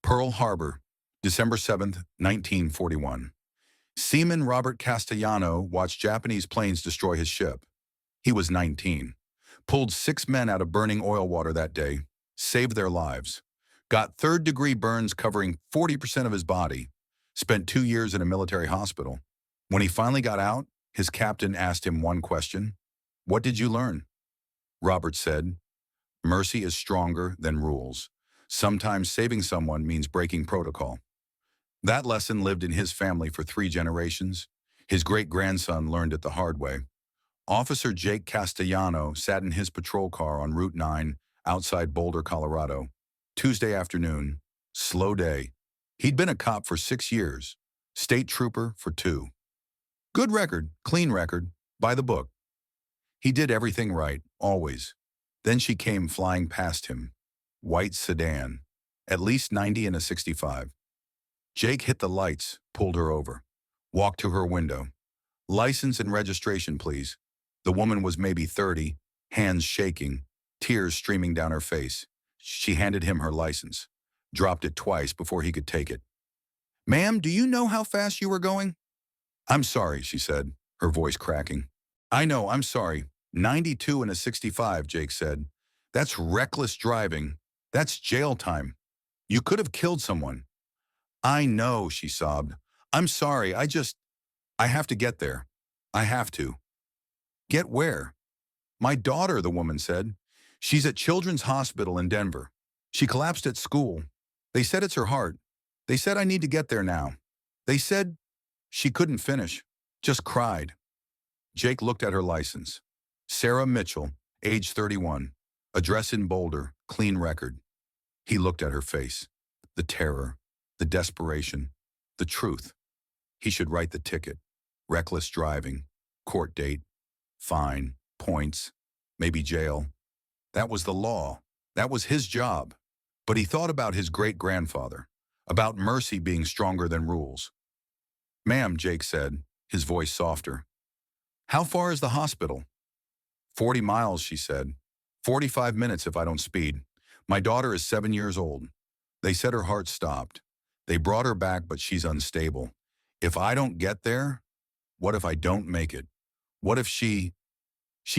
Pearl Harbor, December 7th, 1941. Seaman Robert Castellano watched Japanese planes destroy his ship. He was 19. Pulled 6 men out of burning oil water that day, saved their lives. Got third-degree burns covering 40% of his body. Spent 2 years in a military hospital. When he finally got out, his captain asked him one question. "What did you learn?" Robert said, "Mercy is stronger than rules. Sometimes saving someone means breaking protocol." That lesson lived in his family for 3 generations. His great-grandson learned it the hard way. Officer Jake Castellano sat in his patrol car on Route 9 outside Boulder, Colorado. Tuesday afternoon, slow day. He'd been a cop for 6 years, state trooper for 2. Good record, clean record, by the book. He did everything right, always. Then she came flying past him. White sedan, at least 90 and a 65. Jake hit the lights, pulled her over. Walked to her window. "License and registration, please." The woman was maybe 30, hands shaking, tears streaming down her face. She handed him her license, dropped it twice before he could take it. "Ma'am, do you know how fast you were going?" "I'm sorry," she said, her voice cracking. "I know, I'm sorry. 92 and a 65, Jake said. "That's reckless driving. That's jail time. You could have killed someone." "I know," she sobbed. "I'm sorry, I have to get there. I have to." "Get where?" "My daughter," the woman said. "She's at Children's Hospital in Denver. She collapsed at school. They said it's her heart. They said I need to get there now. They said..." She couldn't finish, just cried. Jake looked at her license. Sarah Mitchell, age 31, address in Boulder, clean record. He looked at her face. The terror, the desperation, the truth. He should write the ticket. Reckless driving, court date, fine, points, maybe jail. That was the law. That was his job. But he thought about his great-grandfather, about mercy being stronger than rules. "Ma'am," Jake said, his voice softer. "How far is the hospital?" 40 miles, she said. 45 minutes if I don't speed. My daughter is 7 years old. They said her heart stopped. They brought her back, but she's unstable. If I don't get there, what if I don't make it? What if she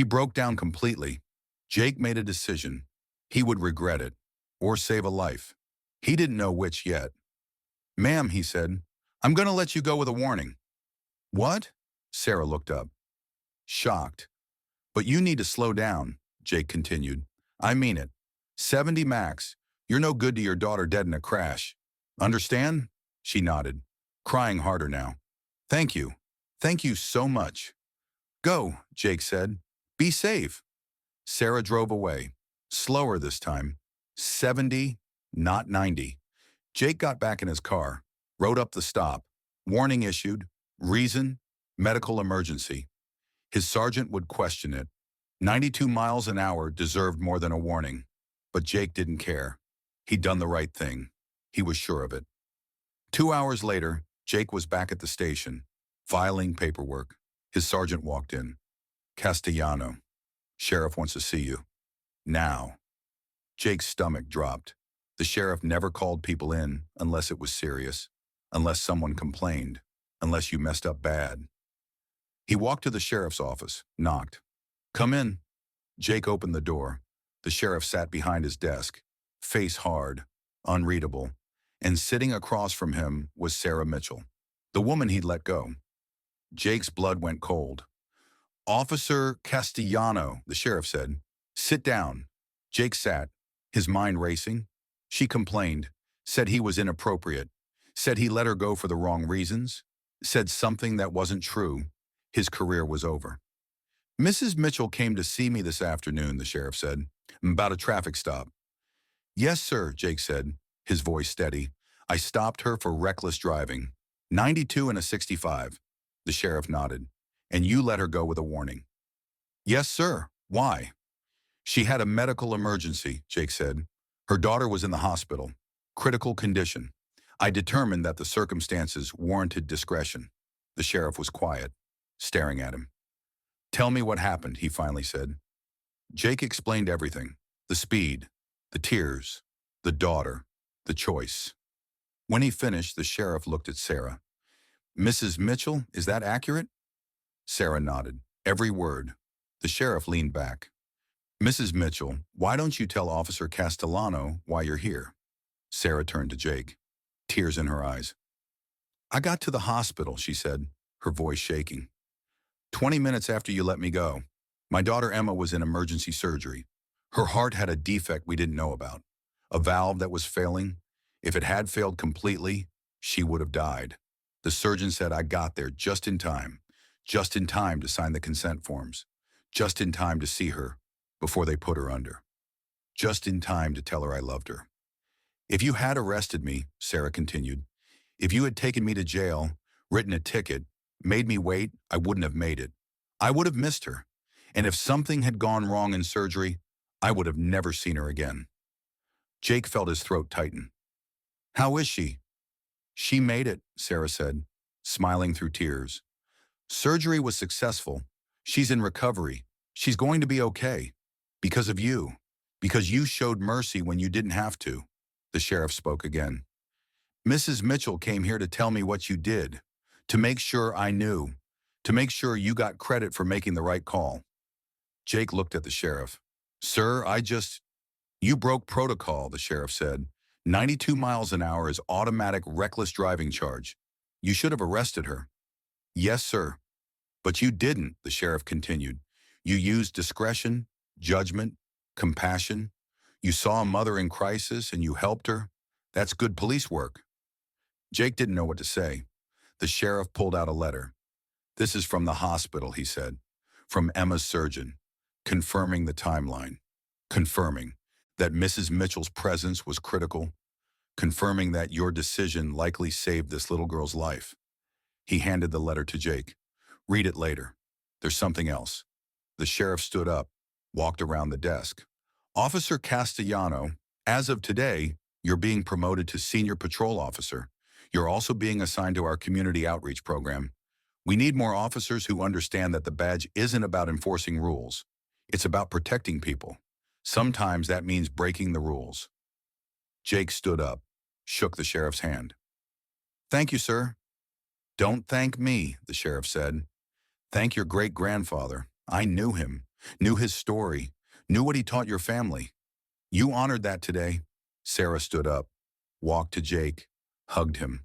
broke down completely. Jake made a decision. He would regret it, or save a life. He didn't know which yet. "Ma'am," he said, "I'm going to let you go with a warning." "What?" Sarah looked up, shocked. "But you need to slow down," Jake continued. "I mean it. 70 max. You're no good to your daughter dead in a crash. Understand?" She nodded, crying harder now. "Thank you. Thank you so much." "Go," Jake said. "Be safe." Sarah drove away, slower this time. 70, not 90. Jake got back in his car, wrote up the stop. Warning issued. Reason, medical emergency. His sergeant would question it. 92 miles an hour deserved more than a warning. But Jake didn't care. He'd done the right thing. He was sure of it. 2 hours later, Jake was back at the station, filing paperwork. His sergeant walked in. "Castellano, sheriff wants to see you. Now." Jake's stomach dropped. The sheriff never called people in unless it was serious, unless someone complained, unless you messed up bad. He walked to the sheriff's office, knocked. "Come in." Jake opened the door. The sheriff sat behind his desk, face hard, unreadable, and sitting across from him was Sarah Mitchell, the woman he'd let go. Jake's blood went cold. "Officer Castellano," the sheriff said. "Sit down." Jake sat, his mind racing. She complained, said he was inappropriate, said he let her go for the wrong reasons, said something that wasn't true. His career was over. "Mrs. Mitchell came to see me this afternoon," the sheriff said, "about a traffic stop." "Yes, sir," Jake said, his voice steady. "I stopped her for reckless driving. 92 and a 65. The sheriff nodded. "And you let her go with a warning." "Yes, sir. Why?" "She had a medical emergency," Jake said. "Her daughter was in the hospital. Critical condition. I determined that the circumstances warranted discretion." The sheriff was quiet, staring at him. "Tell me what happened," he finally said. Jake explained everything. The speed, the tears, the daughter, the choice. When he finished, the sheriff looked at Sarah. Mrs. Mitchell, is that accurate? Sarah nodded. Every word. The sheriff leaned back. Mrs. Mitchell, why don't you tell Officer Castellano why you're here? Sarah turned to Jake, tears in her eyes. I got to the hospital, she said, her voice shaking. 20 minutes after you let me go. My daughter Emma was in emergency surgery. Her heart had a defect we didn't know about, a valve that was failing. If it had failed completely, she would have died. The surgeon said I got there just in time to sign the consent forms, just in time to see her before they put her under, just in time to tell her I loved her. If you had arrested me, Sarah continued, if you had taken me to jail, written a ticket, made me wait, I wouldn't have made it. I would have missed her. And if something had gone wrong in surgery, I would have never seen her again. Jake felt his throat tighten. How is she? She made it, Sarah said, smiling through tears. Surgery was successful. She's in recovery. She's going to be okay. Because of you. Because you showed mercy when you didn't have to. The sheriff spoke again. Mrs. Mitchell came here to tell me what you did, to make sure I knew, to make sure you got credit for making the right call. Jake looked at the sheriff. Sir, You broke protocol, the sheriff said. 92 miles an hour is automatic reckless driving charge. You should have arrested her. Yes, sir. But you didn't, the sheriff continued. You used discretion, judgment, compassion. You saw a mother in crisis and you helped her. That's good police work. Jake didn't know what to say. The sheriff pulled out a letter. This is from the hospital, he said. From Emma's surgeon. Confirming the timeline. Confirming that Mrs. Mitchell's presence was critical. Confirming that your decision likely saved this little girl's life. He handed the letter to Jake. Read it later. There's something else. The sheriff stood up, walked around the desk. Officer Castellano, as of today, you're being promoted to senior patrol officer. You're also being assigned to our community outreach program. We need more officers who understand that the badge isn't about enforcing rules. It's about protecting people. Sometimes that means breaking the rules. Jake stood up, shook the sheriff's hand. Thank you, sir. Don't thank me, the sheriff said. Thank your great-grandfather. I knew him, knew his story, knew what he taught your family. You honored that today. Sarah stood up, walked to Jake, hugged him.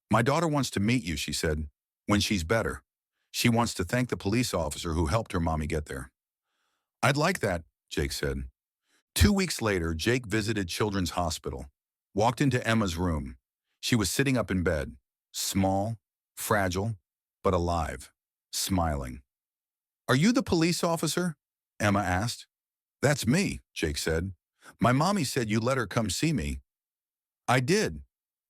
My daughter wants to meet you, she said, when she's better. She wants to thank the police officer who helped her mommy get there. I'd like that, Jake said. 2 weeks later, Jake visited Children's Hospital, walked into Emma's room. She was sitting up in bed, small, fragile, but alive, smiling. Are you the police officer? Emma asked. That's me, Jake said. My mommy said you let her come see me. I did.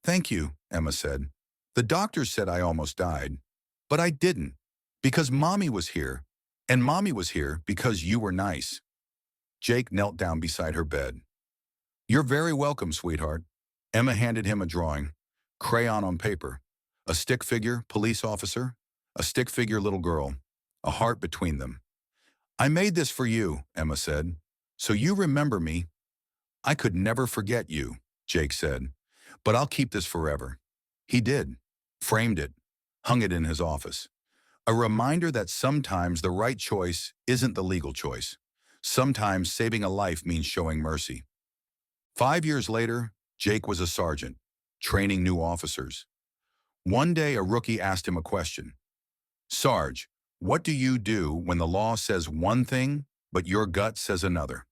Thank you, Emma said. The doctor said I almost died, but I didn't, because mommy was here, and mommy was here because you were nice. Jake knelt down beside her bed. You're very welcome, sweetheart. Emma handed him a drawing, crayon on paper, a stick figure, police officer, a stick figure, little girl, a heart between them. I made this for you, Emma said, so you remember me. I could never forget you, Jake said, but I'll keep this forever. He did, framed it, hung it in his office. A reminder that sometimes the right choice isn't the legal choice. Sometimes saving a life means showing mercy. 5 years later, Jake was a sergeant, training new officers. One day, a rookie asked him a question. Sarge, what do you do when the law says one thing, but your gut says another?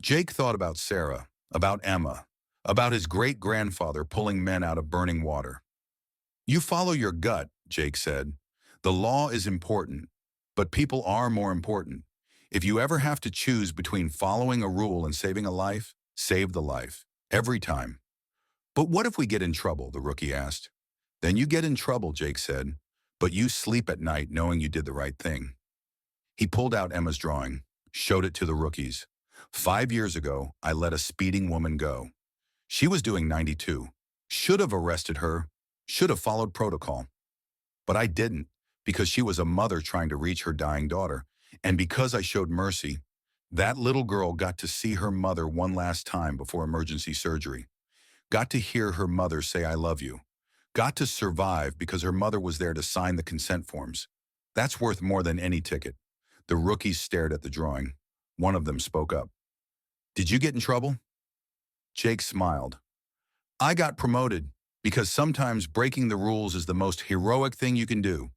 Jake thought about Sarah, about Emma, about his great-grandfather pulling men out of burning water. You follow your gut, Jake said. The law is important, but people are more important. If you ever have to choose between following a rule and saving a life, save the life, every time. But what if we get in trouble, the rookie asked. Then you get in trouble, Jake said, but you sleep at night knowing you did the right thing. He pulled out Emma's drawing, showed it to the rookies. 5 years ago, I let a speeding woman go. She was doing 92. Should have arrested her, should have followed protocol. But I didn't, because she was a mother trying to reach her dying daughter. And because I showed mercy, that little girl got to see her mother one last time before emergency surgery. got to hear her mother say I love you, got to survive because her mother was there to sign the consent forms. That's worth more than any ticket. The rookies stared at the drawing. One of them spoke up. Did you get in trouble? Jake smiled. I got promoted because sometimes breaking the rules is the most heroic thing you can do.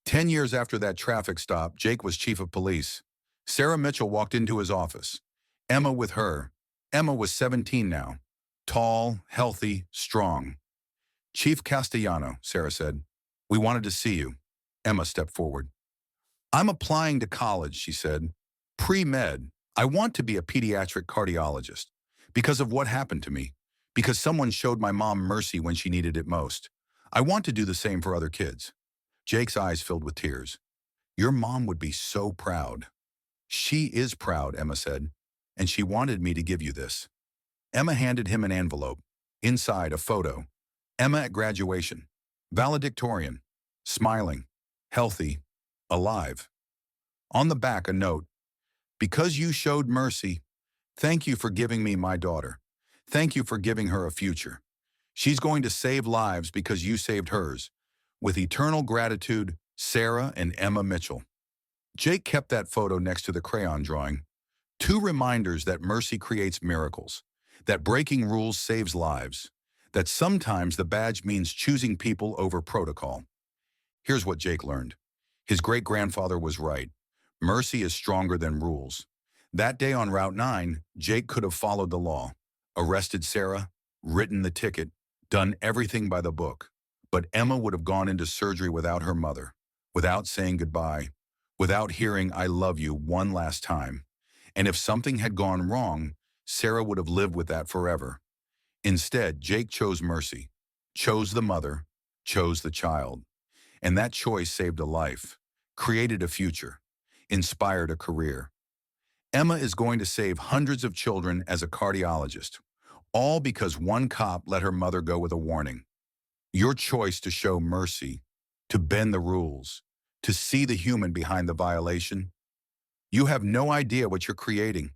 10 years after that traffic stop, Jake was chief of police. Sarah Mitchell walked into his office. Emma with her. Emma was 17 now. Tall, healthy, strong. Chief Castellano, Sarah said. We wanted to see you. Emma stepped forward. I'm applying to college, she said. Pre-med. I want to be a pediatric cardiologist. Because of what happened to me. Because someone showed my mom mercy when she needed it most. I want to do the same for other kids. Jake's eyes filled with tears. Your mom would be so proud. She is proud, Emma said, and she wanted me to give you this. Emma handed him an envelope. Inside, a photo. Emma at graduation. Valedictorian. Smiling. Healthy. Alive. On the back, a note. Because you showed mercy, thank you for giving me my daughter. Thank you for giving her a future. She's going to save lives because you saved hers. With eternal gratitude, Sarah and Emma Mitchell. Jake kept that photo next to the crayon drawing. Two reminders that mercy creates miracles, that breaking rules saves lives, that sometimes the badge means choosing people over protocol. Here's what Jake learned. His great-grandfather was right. Mercy is stronger than rules. That day on Route 9, Jake could have followed the law, arrested Sarah, written the ticket, done everything by the book. But Emma would have gone into surgery without her mother, without saying goodbye, without hearing I love you one last time. And if something had gone wrong, Sarah would have lived with that forever. Instead, Jake chose mercy, chose the mother, chose the child. And that choice saved a life, created a future, inspired a career. Emma is going to save hundreds of children as a cardiologist, all because one cop let her mother go with a warning. Your choice to show mercy, to bend the rules, to see the human behind the violation. You have no idea what you're creating.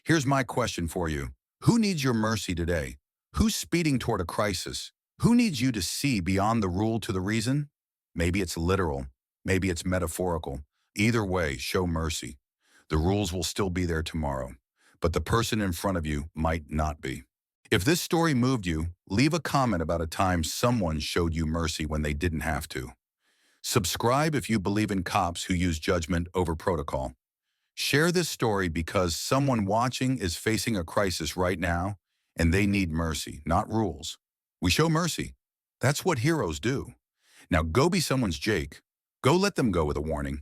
Here's my question for you. Who needs your mercy today? Who's speeding toward a crisis? Who needs you to see beyond the rule to the reason? Maybe it's literal. Maybe it's metaphorical. Either way, show mercy. The rules will still be there tomorrow, but the person in front of you might not be. If this story moved you, leave a comment about a time someone showed you mercy when they didn't have to. Subscribe if you believe in cops who use judgment over protocol. Share this story because someone watching is facing a crisis right now and they need mercy, not rules. We show mercy. That's what heroes do. Now go be someone's Jake. Go let them go with a warning.